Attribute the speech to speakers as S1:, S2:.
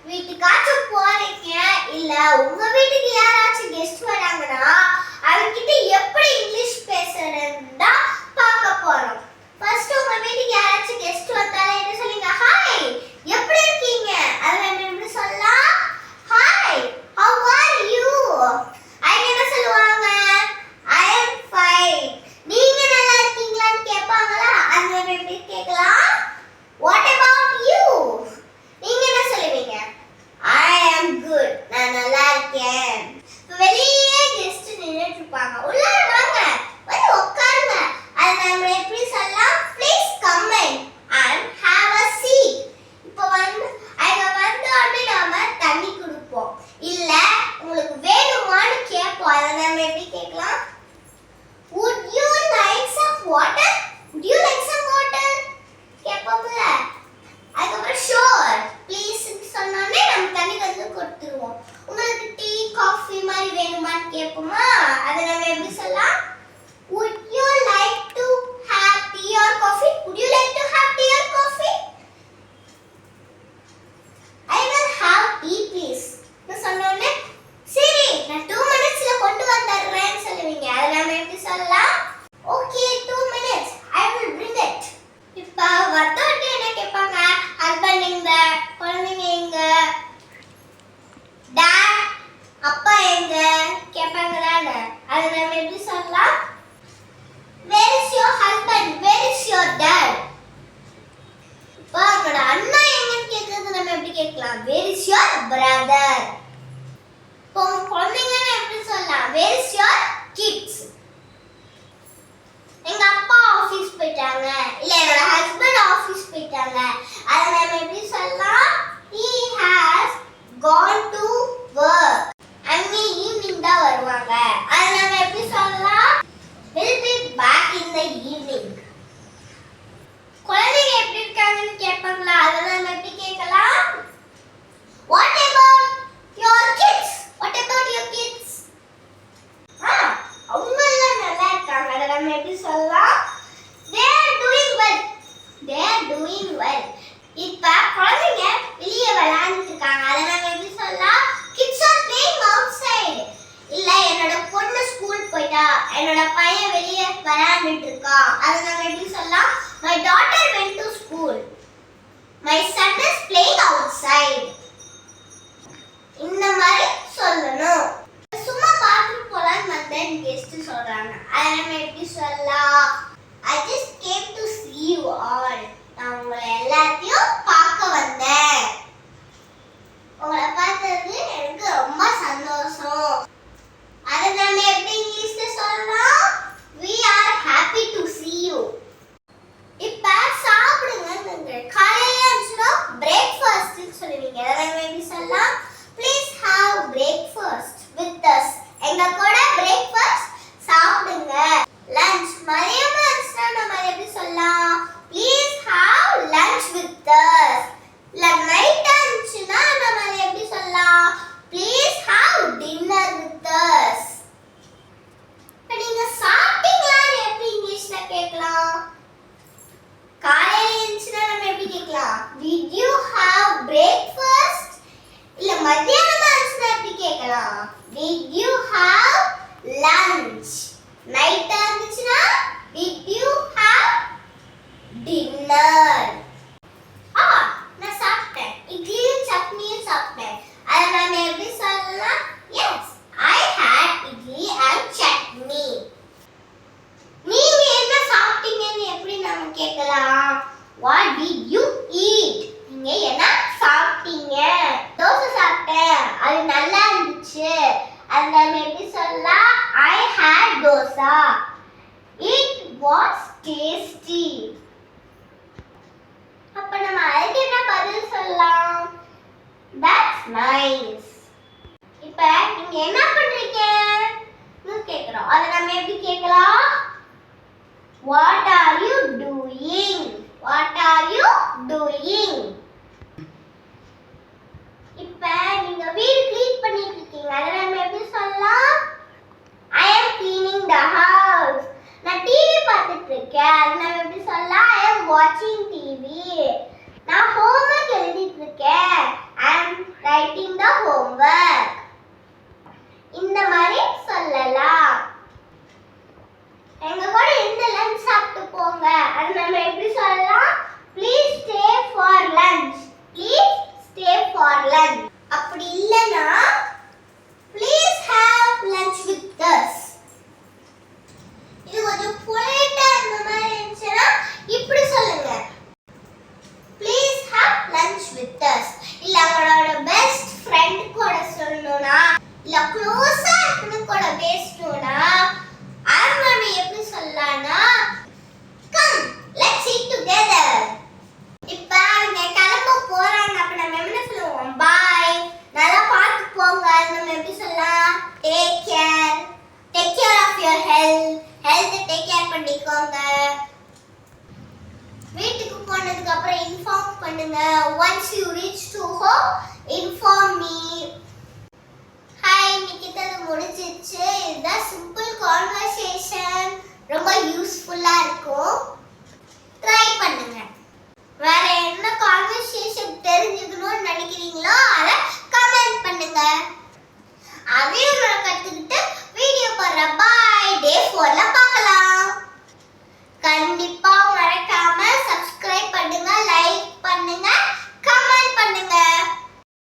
S1: வீட்டுக்காச்சும் போறீங்க இல்ல உங்க வீட்டுக்கு யாராச்சும் கெஸ்ட் வராங்கன்னா அவங்கிட்ட எப்படி இங்கிலீஷ் பேசுறதுன்னு தான் பார்க்க போறோம். ஃபர்ஸ்ட் உங்க வீட்டுக்கு யாராச்சும் கெஸ்ட் வந்தாலே என்ன சொல்லுங்க? ஹாய், எப்படி இருக்கீங்க? அது எப்படி சொல்லலாம்? Hi, how are you? அவங்க என்ன சொல்லுவாங்க? I am fine. நீங்க நல்லா இருக்கீங்களான்னு கேட்பாங்களா? அது எப்படி கேட்கலாம்? What about you? நீங்க என்ன சொல்லுவீங்க? I am good. நான் நல்லா இருக்கேன். வெளியே கெஸ்ட் நின்னுட்டு இருப்பாங்க. உள்ள வாங்க, வந்து உட்காருங்க. அது நம்ம எப்படி சொல்லலாம்? Please come in and have a seat. இப்போ வந்து அவங்க வந்த உடனே நாம தண்ணி கொடுப்போம். இல்ல உங்களுக்கு வேணுமான்னு கேட்போம். அதை நம்ம எப்படி கேட்கலாம்? Would you like some water? Would you like some water? கேட்போம்ல. அதுக்கப்புறம் sure, please சொன்னோடனே நம்ம தண்ணி வந்து கொடுத்துருவோம். உங்களுக்கு டீ காஃபி மாதிரி வேணுமான்னு கேட்போமா? அதை நம்ம எப்படி சொல்லலாம்? Would you like to have tea or coffee? Would you like to have tea or coffee? I will have tea please. நான் சொன்னோடனே சரி நான் 2 minutesல கொண்டு வந்துடுறேன்னு சொல்லுவீங்க. அதை நம்ம எப்படி சொல்லலாம்? Okay, 2 minutes. I will bring it. இப்போ வந்தோடனே என்ன கேட்பாங்க? ஹஸ்பண்ட் எங்க? குழந்தைங்க எங்க? டாட் அப்பா எங்க? கேட்பாங்களான்னு. அதை நம்ம எப்படி சொல்லலாம்? Where is your husband? Where is your dad? இப்போ அவனோட அண்ணா எங்கன்னு கேட்கறது நம்ம எப்படி கேட்கலாம்? Where is your brother? இப்போ குழந்தைங்கன்னு எப்படி சொல்லலாம்? Where is your kids? எங்க அப்பா ஆபீஸ் போயிட்டாங்க, இல்ல என்னோட ஹஸ்பண்ட் ஆபீஸ் போயிட்டாங்க. அதை நம்ம எப்படி சொல்லலாம்? He has gone to work. அங்க ஈவினிங் தான் வருவாங்க. அதை நம்ம எப்படி சொல்லலாம்? Will be back in the evening. குழந்தைங்க எப்படி இருக்காங்கன்னு கேட்பாங்களா? அதை நம்ம எப்படி கேட்கலாம்? What about your kids? What about your kids? அவங்க எல்லாம் நல்லா இருக்காங்க. அதை நம்ம எப்படி சொல்லலாம்? They are doing well. They are doing well. இப்ப குழந்தைங்க வெளியே விளையாடிட்டு இருக்காங்க. அதை நம்ம எப்படி சொல்லலாம்? Kids are playing outside. இல்ல என்னோட பொண்ணு ஸ்கூல் போயிட்டா, என்னோட பையன் வெளியே விளையாடிட்டு இருக்கான். அதை நம்ம எப்படி சொல்லலாம்? My daughter went to school. My son is playing outside. இந்த மாதிரி சொல்லணும். சும்மா பாத்துட்டு போலான்னு வந்தேன் கெஸ்ட் சொல்றாங்க. அதை நம்ம எப்படி சொல்லலாம்? I just came to see you all. நான் உங்களை எல்லாத்தையும் பார்க்க வந்தேன். உங்களை பார்த்தது எனக்கு ரொம்ப சந்தோஷம். அதை நம்ம எப்படி இங்கிலீஷ்ல சொல்லலாம்? We are happy to see you. இப்ப சாப்பிடுங்க. காலையில இருந்துச்சுன்னா பிரேக்ஃபாஸ்ட்னு சொல்லுவீங்க. அதை நம்ம எப்படி சொல்லலாம்? Please have breakfast with us. எங்க கூட பிரேக்ஃபாஸ்ட் சாப்பிடுங்க. லஞ்ச் மதியமா இருந்துச்சுன்னா நம்ம எப்படி சொல்லலாம்? Please have lunch with us. இல்ல நைட் இருந்துச்சுன்னா நம்ம எப்படி சொல்லலாம்? Please have dinner with us. இப்ப நீங்க சாப்பிட்டீங்களான்னு எப்படி இங்கிலீஷ்ல கேட்கலாம்? காலையில இருந்துச்சுன்னா நம்ம எப்படி கேட்கலாம்? Did you have breakfast? இல்ல மதியானமா இருந்துச்சுன்னா எப்படி கேட்கலாம்? Did you have lunch? நைட்டா இருந்துச்சுன்னா Did you have dinner? நான் சாப்பிட்டேன். இட்லியும் சட்னியும் சாப்பிட்டேன். அதை நம்ம எப்படி சொல்லலாம்? Yes, I had idli and chutney. நீங்க என்ன சாப்பிட்டீங்கன்னு எப்படி நாம கேட்கலாம்? What did you eat? நீங்க என்ன சாப்பிட்டீங்க? தோசை சாப்பிட்டேன், அது நல்லா இருந்துச்சு. அது நம்ம எப்படி சொல்லலாம்? I had dosa. It was tasty. அப்ப நம்ம அதுக்கு என்ன பதில் சொல்லலாம்? That's nice. இப்ப நீங்க என்ன பண்றீங்க கேக்குறோம். அதை நம்ம எப்படி கேட்கலாம்? What are you doing? What are you doing? இப்ப நீங்க வீடு க்ளீன் பண்ணிட்டு இருக்கீங்க. அதை நம்ம எப்படி சொல்லலாம்? I am cleaning the house. நான் டிவி பார்த்துட்டு இருக்கேன். அது நம்ம எப்படி சொல்லலாம்? I am watching TV. நான் ஹோம்வொர்க் எழுதிட்டு இருக்கேன். I am lunch. அப்படி இல்லனா please have lunch with us. இது கொஞ்சம் பொலைட்டா இந்த மாதிரி இருந்துச்சுன்னா இப்படி சொல்லுங்க. Please have lunch with us. இல்ல அவங்களோட பெஸ்ட் ஃப்ரெண்ட் கூட சொல்லணும்னா இல்ல க்ளோஸா இருக்கணும் கூட பேசணும்னா அவங்க எப்படி சொல்லலாம்னா come let's eat together. இப்ப அவங்க கிளம்ப போறாங்க அப்ப நம்ம என்ன சொல்லுவோம் bye நல்லா பார்த்து போங்க நம்ம எப்படி சொல்லலாம் take care of your health take care பண்ணிக்கோங்க. வீட்டுக்கு போனதுக்கு அப்புறம் இன்ஃபார்ம் பண்ணுங்க. once you reach to home inform me. Hi இன்னைக்கு இது முடிஞ்சிச்சு. இதுதான் சிம்பிள் கான்வர்சேஷன் ரொம்ப யூஸ்ஃபுல்லா இருக்கும்.